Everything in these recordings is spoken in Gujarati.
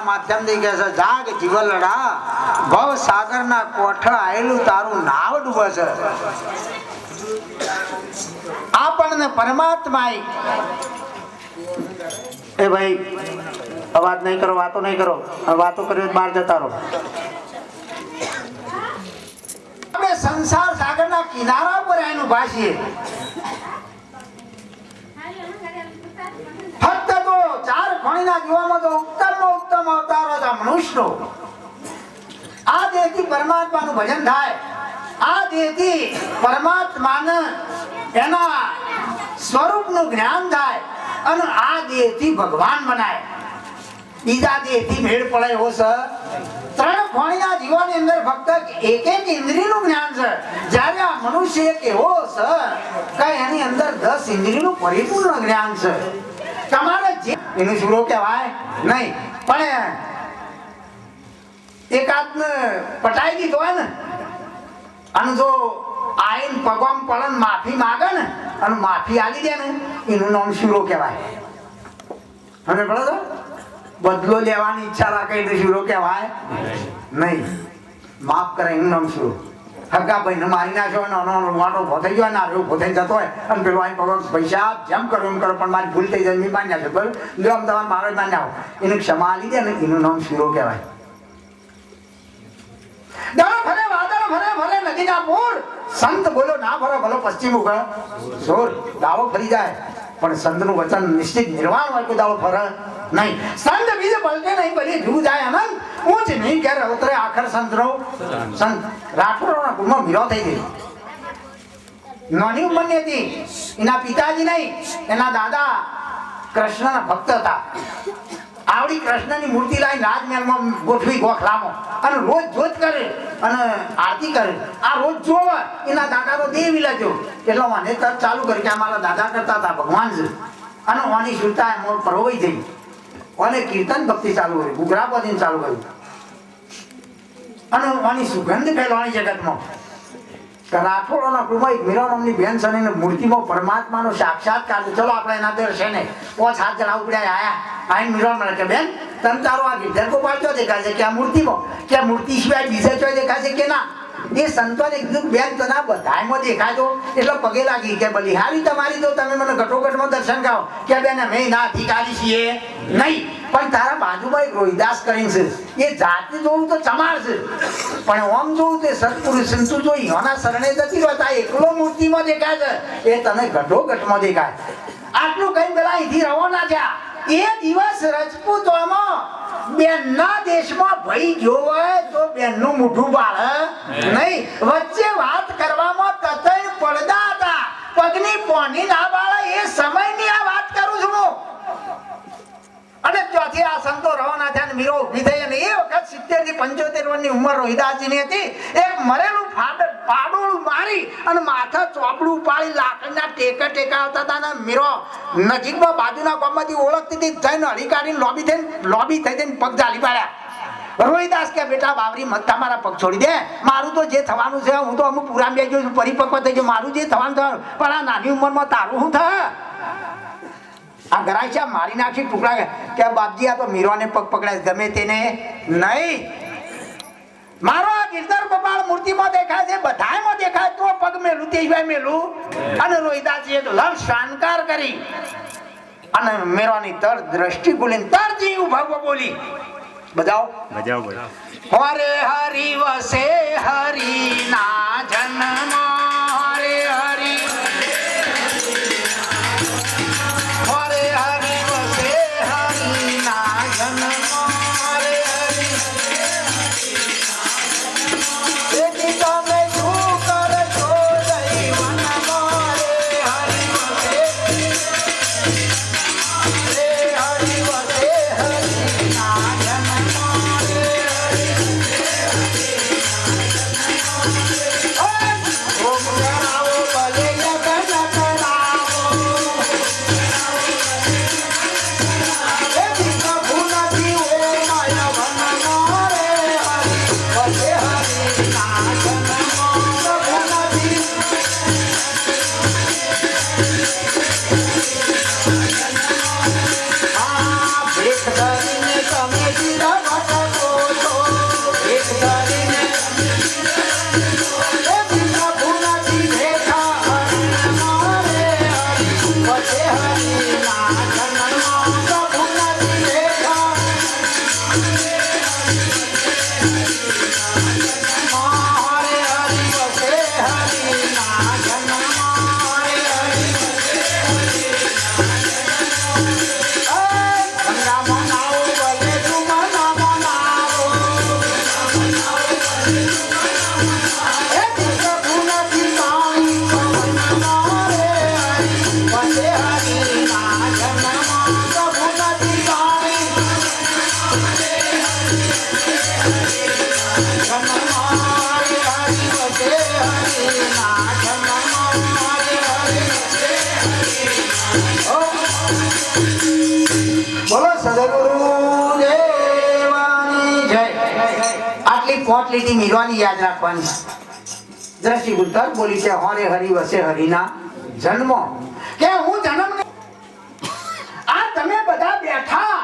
માધ્યમથી કહે છે જાગ જીવલડા ભવ સાગરના કોઠ આયેલું તારું નાવ ડૂબે છે. આપણને પરમાત્મા એ ભાઈ અવાજ નહીં કરો, વાતો નહીં કરો, વાતો કરી બહાર જતા રહો. આપણે સંસાર સાગરના કિનારા પર એનું ભાષીએ ફક્ત તો ચાર ખણીના જીવનમાં તો ઉત્તમ અવતાર હતો મનુષ્યનો. આ દેહથી પરમાત્માનું ભજન થાય, આ દેહથી પરમાત્માને એના સ્વરૂપનું જ્ઞાન થાય અને આ દેહથી ભગવાન બનાય. બીજા દેહથી મેળ પડે એવો છે. ત્રણ ખણીના જીવનની અંદર ફક્ત એક એક ઇન્દ્રિયનું જ્ઞાન છે. જ્યારે આ મનુષ્ય એક એવો છે કે એની અંદર 10 ઇન્દ્રિયનું પરિપૂર્ણ જ્ઞાન છે. તમારે જે એનું સુરો કહેવાય નહીં, પણ એકાદને પટાઈ દીધો હોય ને અને જો આઈન પગમ પડન માફી માગે ને અને માફી આલી દે ને એનું નામ શૂરો કહેવાય. અને બરાબર બદલો લેવાની ઈચ્છા રાખે એટલે શૂરો કહેવાય નહીં. માફ કરે એનું નામ શૂરો. હગા ભાઈને મારી નાખ્યો ને વાટો ઉભો થઈ ગયો ને ઉભો થઈ જતો હોય અને પેલો આઈ પગમ પૈસા જેમ કરો એમ કરો પણ મારી ભૂલ થઈ જાય મેં માન્યા છે બરાબર લો આમ તમારે મારો જ માન્યા આવો એને ક્ષમા આલી દે ને એનું નામ શૂરો કહેવાય. નદીના પૂર સંત બોલો ના ફરો ભલો પશ્ચિમ ઉગા જોર દાવો ફરી જાય પણ સંતનું વચન નિશ્ચિત નિર્વાણ હોય કોઈ દાવો ફરે નહીં. સંત બીજે પલટે નહીં બની જુ જાય અનંત ઊંચ નહીં ક્યારે અવતરે આખર સંત નો સંત રાઠોડના કુળમાં મીરો થઈ ગઈ. નાની ઉંમરની હતી. એના પિતાજી નહીં એના દાદા કૃષ્ણના ભક્ત હતા. આવડી કૃષ્ણની મૂર્તિ લાવી રાજમહેલમાં ગોઠવી ગોખલામાં અને રોજ જોત કરે અને આરતી કરે. આ રોજ જોવે એના દાદાનો દેહ વિલાજો એટલે મને તરત ચાલુ કરી કે અમારા દાદા કરતા હતા ભગવાન છે અને ઓની સુરતા એમ પરોવાઈ થઈ અને કીર્તન ભક્તિ ચાલુ કરી ઘૂઘરા બદીને ચાલુ કર્યું અને ઓની સુગંધ ફેલવાની જગતમાં. રાઠોડોના કુળમાં એક મીરા નામની બેન છે ને મૂર્તિમાં પરમાત્માનો સાક્ષાત્કાર. ચલો આપણે એના દર્શને 5 હાથ જણા ઉપડ્યા આયા આઈ મીરા મળે કે બેન તમ તારો આ ગીધર ગોપાલ ચો દેખાય છે કે આ મૂર્તિમાં કે આ મૂર્તિ સિવાય બીજા ચો દેખાય છે કે ના. એ સંતોને કીધું બેન તને બધાયમાં દેખાય તો એટલે પગે લાગી કે બલિહારી તમારી તો તમે મને ઘટોઘટમાં દર્શન કરો કે બેન અમે ના અધિકારી છીએ નહીં પણ તારા બાજુમાં એક રોહિદાસ કરીને છે એ જાતિ જોવું તો ચમાર છે પણ ઓમ જોવું તે સત્પુરુષ સંતુ જોઈ એના શરણે જતી રહેતા એકલો મૂર્તિમાં દેખાય છે એ તને ઘટોઘટમાં દેખાય. આટલું કઈ પેલા અહીંથી રવાના થયા. એ દિવસ રજપૂતોમાં બેનના દેશમાં ભઈ જોવે તો બેનનું મોઢું બાળે નહીં. વચ્ચે વાત કરવામાં તતય પડદા હતા. પગની પોની ના બાળે એ સમયની આ વાત કરું છું હું. અને ચોથી આ સંતો રવાના થયા ને મીરો ઊભી થઈ અને એ વખત 70 થી 75 વર્ષની ઉંમર રોહિદાસજીની હતી. એક મરેલું પાડોળું મારી અને માથા ચોપડું પાડી લાકડના ટેકા આવતા હતા ને મીરો નજીકમાં બાજુના ગામમાંથી ઓળખતી હતી થઈને હળી કાઢીને લોબી થઈ જઈને પગ ઝાલી પાડ્યા. રોહિદાસ કે બેટા બાવરી મત તમારા પગ છોડી દે. મારું તો જે થવાનું છે હું તો અમુક પુરાણ બેસી ગયો છું પરિપક્વ થઈ ગયો. મારું જે થવાનું પણ આ નાની ઉંમરમાં તારું શું થાય. આ ગરાઈશા મારી નાખી ટુકડા કે બાપજી આ તો મીરોને પગ પકડાય ગમે તેને નહીં. મારો આ ગિરધર ગોપાળ મૂર્તિમાં દેખાય છે બધાયમાં દેખાય તો પગ મેલું તે સિવાય મેલું. અને રોહિદાસજીએ તો લક્ષ શાનકાર કરી અને મીરોની તર દ્રષ્ટિ બોલીને તરજી ઉભા બોલી બજાઓ હરે હરિ વસે હરિ ના જન્મ હરે હરિ પોટલીટી મીરવાની યાદ રાખવાની. દ્રષ્ટિ ઉત્તર બોલી છે હરે હરિ વસે હરિના જન્મ કે હું જન્મ આ તમે બધા બેઠા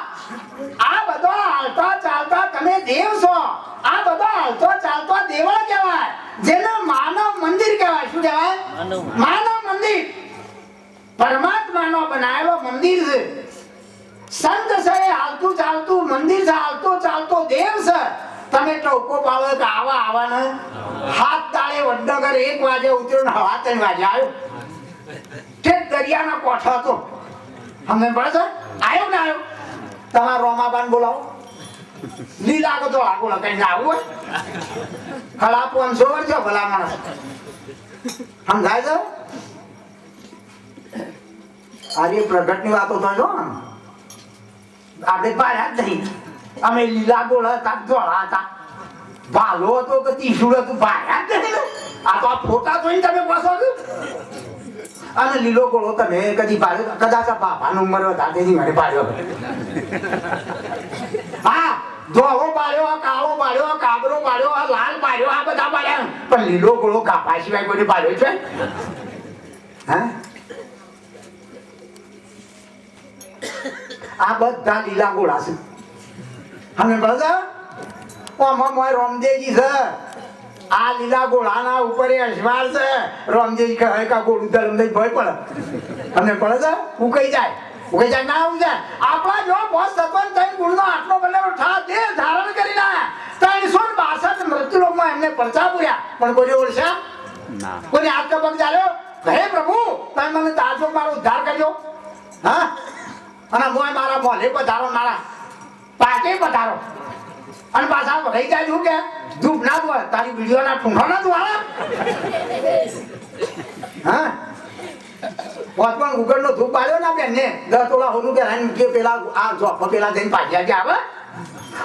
આ બધો હાલતા ચાલતા તમે દેવ છો. આ બધો હાલતો ચાલતો દેવળ કહેવાય જેને માનવ મંદિર કહેવાય. શું કહેવાય? માનવ મંદિર. પરમાત્માનો બનાવેલો મંદિર છે. સંત છે હાલતું ચાલતું મંદિર છે હાલતો ચાલતો દેવ છે. તમે ટોકો પાડો કે આવા આવાને હાથ તાળે એ વડનગર 1 વાગે ઉતર્યો ને હવા 3 વાગે આવ્યો તે દરિયાનો કોઠો હતો અમે પડે છે આવ્યો ને આવ્યો તમારા રોમાબાન બોલાવો લીલા કો તો આગો લગાઈને આવું હોય ખલા 500 વર્ષ ભલા માણસ સમજાય છે આજે પ્રગટની વાતો તો જો આપણે પાડ્યા જ નહીં અમે લીલા ગોળ હતા ધોળા હતા ભાલો હતો કે ત્રિશુળ હતું પાડ્યા જ નહીં આ તો આ ફોટા જોઈને તમે પાછો અને લીલો ગોળો તમે કદી પાડ્યો કદાચ આ બાપાનો ઉંમર હતા તેથી મને પાડ્યો હા ધોળો પાડ્યો કાળો પાડ્યો કાબરો પાડ્યો લાલ પાડ્યો આ બધા પાડ્યા પણ લીલો ગોળો કાપા સિવાય કોઈ પાડ્યો છે હા આ બધા લીલા ગોળા છે અમે બરાબર ઓમાં મોય રામદેવજી છે આ લીલા ગોળાના ઉપર અજવાળ છે રામદેવજી કહે કે ગોળ ઉધર લઈ ભય પડે અમે પડે છે ઉકઈ જાય ના ઉઈ જાય આપણા જો બોસ સતવન તૈન ગુણનો આટલો બનેલો ઠા દે ધારણ કરી ના 362 મૃત્યુલોકમાં એમને પરચા પૂર્યા પણ કોઈ ઓળખ્યા ના કોઈ હાથ કપક ચાલ્યો હે પ્રભુ તમે મને તાજો મારો ઉદ્ધાર કરજો હા અને મોય મારા મોલે પધારો મારા પાકે પધારો અને પાછા રહી જાય શું કે ધૂપ ના દો તારી વિડીયોના ઠૂંઠો ના દો હા પણ ગુગળ નો ધૂપ પાડ્યો ના બેન ને 10 તોલા હોનું કે રાન કે પેલા આ જો પેલા જઈને પાછા કે આવે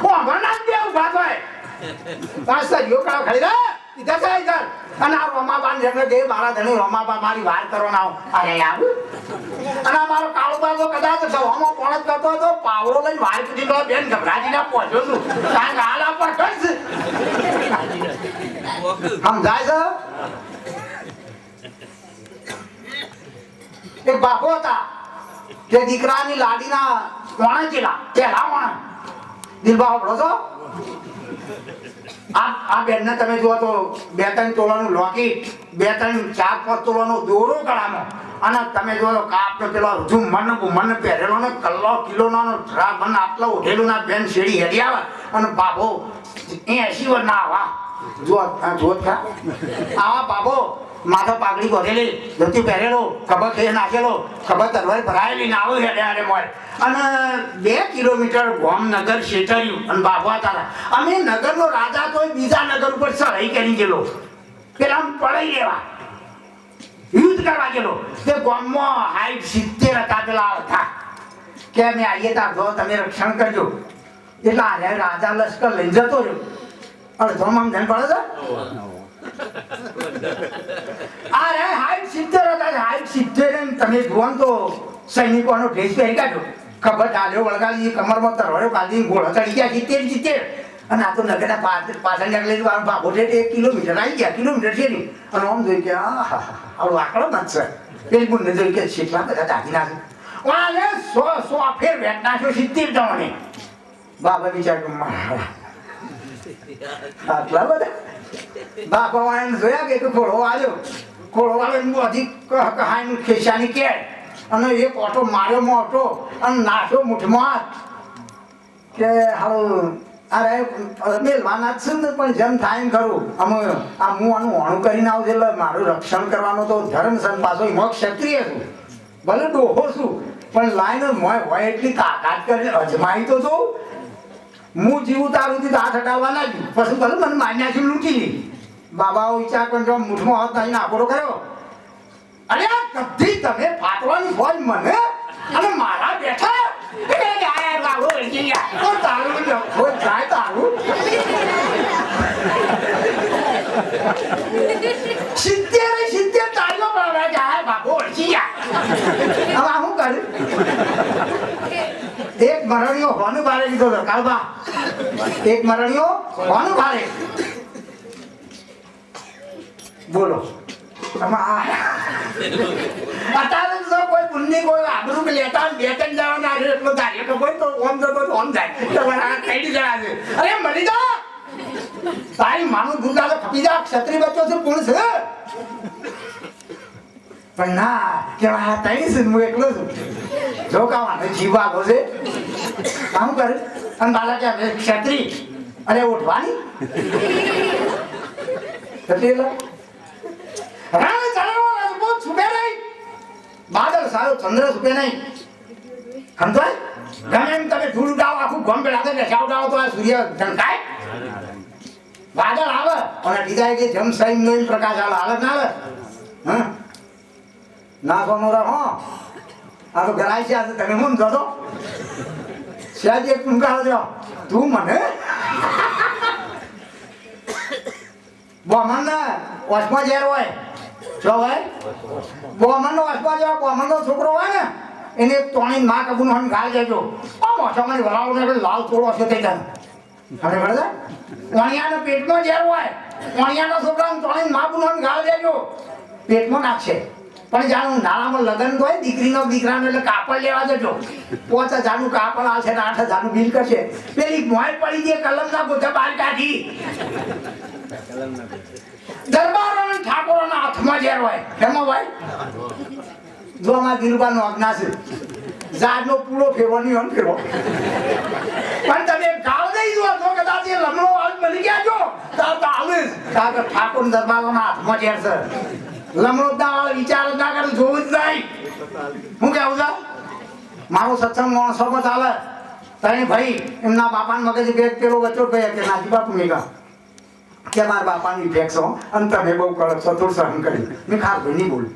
ઓ ભરના દે ઉભા થાય પાછા યો કાળો ખાલી રે ઇધર કા ઇધર અને આ રોમાબાન જેને કે મારા ધણી રોમાબા મારી વાર કરો ના અરે આવ અને મારો કાળો બાજો કદાચ સવામાં પોણત કરતો હતો પાવડો લઈને વાર કીધી તો બેન ગભરાજીને પહોંચ્યો છું કારણ હાલા પર કસ સમજાય છે એક બાપો હતા કે દીકરાની લાડીના કોણે ચેલા પેલા કોણે દિલબા હોબળો છો આ બેનને તમે જુઓ તો 2-3 તોલાનું લોકેટ 2-3-4-5 તોલાનો દોરો ગળામાં અને તમે જુઓ તો કાપનો પેલો મન પહેરેલો ને કિલોનો ટ્રાક મને આટલો ઉઠેલું ના બેન શેડી હેડી આવે અને બાબો 80 વર્ષના આવા જો આવા બાબો માથા પાઘડી ભરેલી ધોતી પહેરેલો ખબર ખેર નાખેલો ખબર તરવાઈ ભરાયેલી નાવો હેડે આરે મોય અને 2 કિલોમીટર ગોમનગર શેટર્યું અને બાબા તારા અમે નગરનો રાજા તો બીજા નગર ઉપર ચડાઈ કરી ગયેલો પેલા પડાઈ લેવા યુદ્ધ કરવા ગયેલો તે ગોમમાં હાઈટ 70 હતા પેલા હતા કે અમે આવીએ તા જો તમે રક્ષણ કરજો એટલે આરે રાજા લશ્કર લઈ જતો રહ્યો અડધો માં ધન પડે છે અરે હાઈટ 70 હતા હાઈટ 70 તમે જુઓ તો સૈનિકોનો ડ્રેસ પહેરી કાઢ્યો ખબર ડાલ્યો વળગાડી કમરમાં તરવાડ્યો કાઢી ઘોડા ચડી ગયા 70 અને આ તો નગરના પાછળ નીકળી બાબો 1 કિલોમીટર આવી ગયા કિલોમીટર છે નહીં અને આમ જોઈ કે આવડો આકડો નથી સર પેલી ગુણ જોઈ કે શીખવા બધા ટાંકી નાખે વાલે 100 ફેર વેટ નાખ્યો 70 જણાને બાબા વિચાર આટલા બધા બાપા વાળાને જોયા કે ઘોડો વાળો બધી કહાની ખેંચાની કે અને એક ઓટો માર્યો મોટો અને નાખ્યો મુઠમાં કે હાલો અરે મેલવાના જ છે ને પણ જેમ થાય ને ખરું અમે આ હું આનું હોણું કરીને આવું એટલે મારું રક્ષણ કરવાનું તો ધર્મ છે પાછો એમાં ક્ષત્રિય છું ભલે ડોહો છું પણ લાઈને હોય એટલી તાકાત કરીને અજમાઈ તો જોઉં હું જીવું તારું થી હાથ હટાવવા લાગ્યું પછી ભલે મને માન્યા છે લૂંટી લી બાબાઓ વિચાર પણ જો મુઠમાં હાથ નાખીને આકોડો કર્યો અરે કદી તમે ફાટવાની હોય મને અને મારા બેઠા સિત્તેર તાળીઓ પડવા જાય બાબો અડચી ગયા હવે શું કર્યું એક મરણીઓ હોનું ભારે લીધો હતો કાળબા એક મરણીઓ હોનું ભારે બોલો અત્યારે તો કોઈ પુણ્ય કોઈ આબરૂ કે લેતા 2-3 જણા ના એટલો ધાર્યો તો કોઈ તો ઓમ જતો તો ઓમ જાય તમારા કઈ જણા છે અરે મળી જા તારી માનું દુર્ગા તો ખપી જા ક્ષત્રિય બચ્ચો છે કોણ છે પણ ના કેવા તઈ છે હું એકલો છું જો કાવા જીવા ગોસે કામ કરે અને બાલા કે ક્ષત્રિય અરે ઉઠવાની એટલે આવ્યો ચંદ્ર સુકે નહીં સમજાય ગમે એમ તમે ધૂળ ઉડાવો આખું ગમ પેલા બેસા ઉડાવો તો આ સૂર્ય ઢંકાય વાદળ આવે અને બીજા કે જમ સાઈમ નો પ્રકાશ આવે ના આવે હા ના કોનો હો આ તો ગરાય છે તમે મન જોતો સહેજ એક ટૂંકા દો તું મને બોમન ઓસમાં ઝેર હોય જો હોય બોમન ઓસમાં જેવા બોમન નો છોકરો હોય ને એને તોણી માં કબૂન હન ગાળ દેજો આમ ઓસમાં વરાળો ને લાલ થોડો હશે તે જાન હવે બરાબર ઓણિયાનો પેટમાં ઝેર હોય ઓણિયાનો છોકરાને તોણી માં કબૂન હન ગાળ દેજો પેટમાં નાખશે પણ જાણું નાળામાં લગન હોય દીકરીનો દીકરાનો એટલે કાપડ લેવા જજો 5000નું કાપડ આવશે ને 8000નું બિલ કરશે પેલી મોય પડી દે કલમના ગોથા બહાર કાઢી દરબારોના ઠાકોરોના હાથમાં ઝેર હોય એમાં ભાઈ જો અમારા દિલબાનો આજ્ઞા છે ઝાડનો પૂરો ફેરવાની હોય ફેરવો પણ તમે ગાળ દઈ દો તો કદાચ એ લમણો હાલ બની ગયા છો તો હાલે કારણ કે ઠાકોર દરબારોના હાથમાં ઝેર છે લમણો ના વિચાર ના કરે જોવું જ નહીં હું કેવું છે મારો સત્સંગ માણસો ચાલે તઈ ભાઈ એમના બાપાને મગજ બેગ પેલો વચ્ચો ભાઈ કે નાજી બાપુ મેગા કે મારા બાપાની ફેક્સો અને તમે બહુ કડક છો થોડું સહન કરી મેં ખાસ ભાઈ નહીં બોલું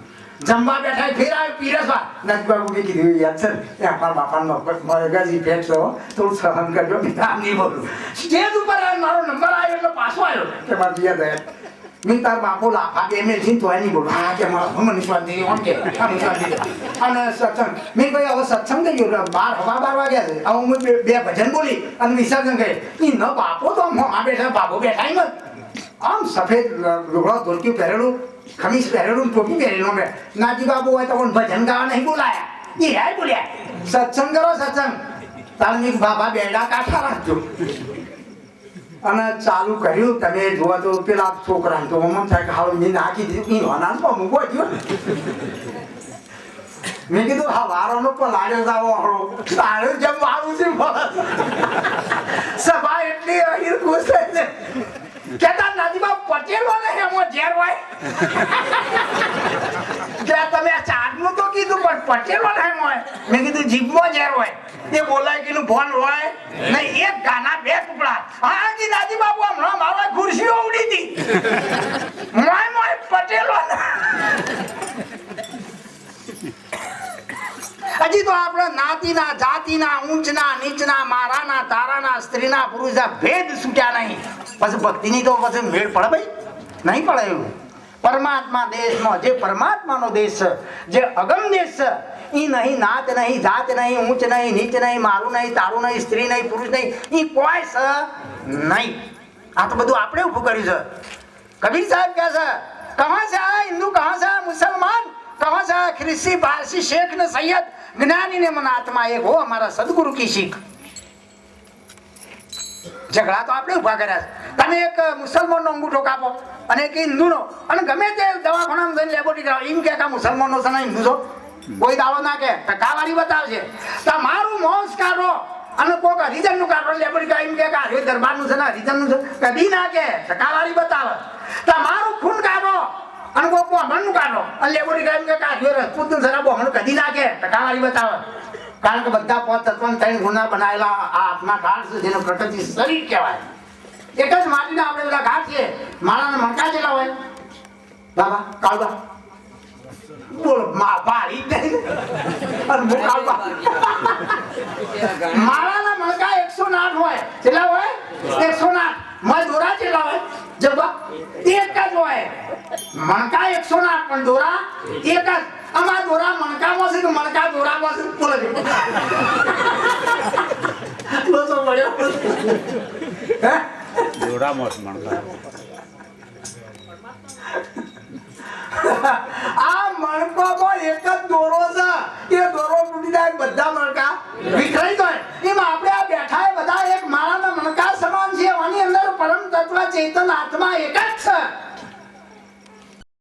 જમવા બેઠા ફેર આવે પીરસવા નાજી બાપુ કે કીધું યાદ છે એ આપણા બાપાનો મગજ ફેક્સો થોડું સહન કરજો મેં આમ નહીં બોલું સ્ટેજ ઉપર મારો નંબર આવ્યો એટલે પાછો આવ્યો કે મારા પિયા દયા મેં તાર બાપો લાફા કે એમ તો એની બોલું હા કે મારા મને સ્વાદી ઓન કે અને સત્સંગ મેં ભાઈ હવે સત્સંગ થઈ ગયો 12 વાગ્યા છે હવે હું બે ભજન બોલી અને વિસર્જન કહે એ ન બાપો તો આ બેઠા બાપો બેઠા ને આમ સફેદ લુગડો ધોતી પહેરેલું ખમીસ પહેરેલું ટોપી પહેરેલું મેં નાજી બાપુ હોય તો પણ ભજન ગાવા નહીં બોલાયા એ રાય બોલ્યા સત્સંગ કરો સત્સંગ તારની બાબા બેડા કાઠા રાખજો અને ચાલુ કર્યું તમે જોવા તો પેલા છોકરા તો મમ્મ થાય કે હાલ મેં નાખી દીધું અનાજમાં મૂકવા ગયો મેં કીધું હા વારોનો પણ લાડ્યો જાવો હળો સારું જેમ વારું છે સભા એટલી અહીર ખુશ છે કેતા નાજીબા પટેલો ને એમાં ઝેર હોય કે તમે આ ચારનું તો કીધું પણ પટેલો ને એમ હોય મેં કીધું જીભમાં ઝેર હોય એ બોલાય કે ફોન હોય નહીં એક ગાના 2 ટુકડા હા જી દાદી બાબુ હમણાં મારા ખુરશીઓ ઉડી હતી મોય પટેલો હજી તો આપણે નાતીના જાતિના ઊંચના નીચના મારાના તારાના સ્ત્રીના પુરુષના ભેદ છૂટ્યા નહીં પછી ભક્તિની તો પછી મેળ પડે ભાઈ નહીં પડે એવું પરમાત્મા દેશમાં જે પરમાત્માનો દેશ છે જે અગમ દેશ છે ઈ નહીં નાત નહીં જાત નહીં ઊંચ નહીં નીચ નહીં મારું નહીં તારું નહીં સ્ત્રી નહીં પુરુષ નહીં ઈ કોઈ છે નહીં આ તો બધું આપણે ઊભું કર્યું છે કબીર સાહેબ કહે છે કહા છે હિન્દુ કહા છે મુસલમાન કહા છે ખ્રિસ્તી પારસી શેખ ને સૈયદ જ્ઞાની ને મન આત્મા એક હો અમારા સદગુરુ કી શીખ ઝઘડા તો આપણે ઉભા કર્યા છે તમે એક મુસલમાનનો અંગૂઠો કાપો અને એક હિન્દુનો અને ગમે તે દવાખાનામાં જઈને લેબોરેટરી કરાવો એમ કે મુસલમાનનો છે ને હિન્દુ છો કોઈ દાવો ના કે ટકાવારી બતાવશે તમારું મોંસ કાઢો અને કોઈક હરિજનનું કાઢો લેબોરેટરી એમ કે હરિ દરબારનું છે ને હરિજનનું છે કદી ના કે ટકાવારી બતાવે તમારું ખૂન કાઢો અને કોઈ બ્રાહ્મણનું કાઢો અને લેબોરેટરી એમ કે હરિ રજપૂતનું છે ને બ્રાહ્મણ કદી ના કે ટકાવારી બતાવે કારણ કે બધા 5 તત્વ 3 ગુના બનાવેલા આ આત્મા ઢાળ છે જેનો પ્રકૃતિ શરીર કહેવાય એક જ માટીના આપણે બધા ઘાટ છે માળાના મણકા જેટલા હોય બાબા કાળબા બોલો ભારી અને કાળબા માળાના મણકા 108 હોય કેટલા હોય 108 મય દોરા કેટલા હોય જબા એક જ હોય મણકા 108 પણ દોરા એક જ અમાર દોરા મણકામાં છે કે મણકા દોરામાં છે બોલો તો મળ્યો હે દોરામાં મણકા આ મણકામાં એક જ દોરો છે એ દોરો તૂટી જાય બધા મણકા વિખરાઈ જાય એમ આપણે આ બેઠા એ બધા એક માળાના મણકા સમાન છે આની અંદર પરમ તત્વ ચેતન આત્મા એક જ છે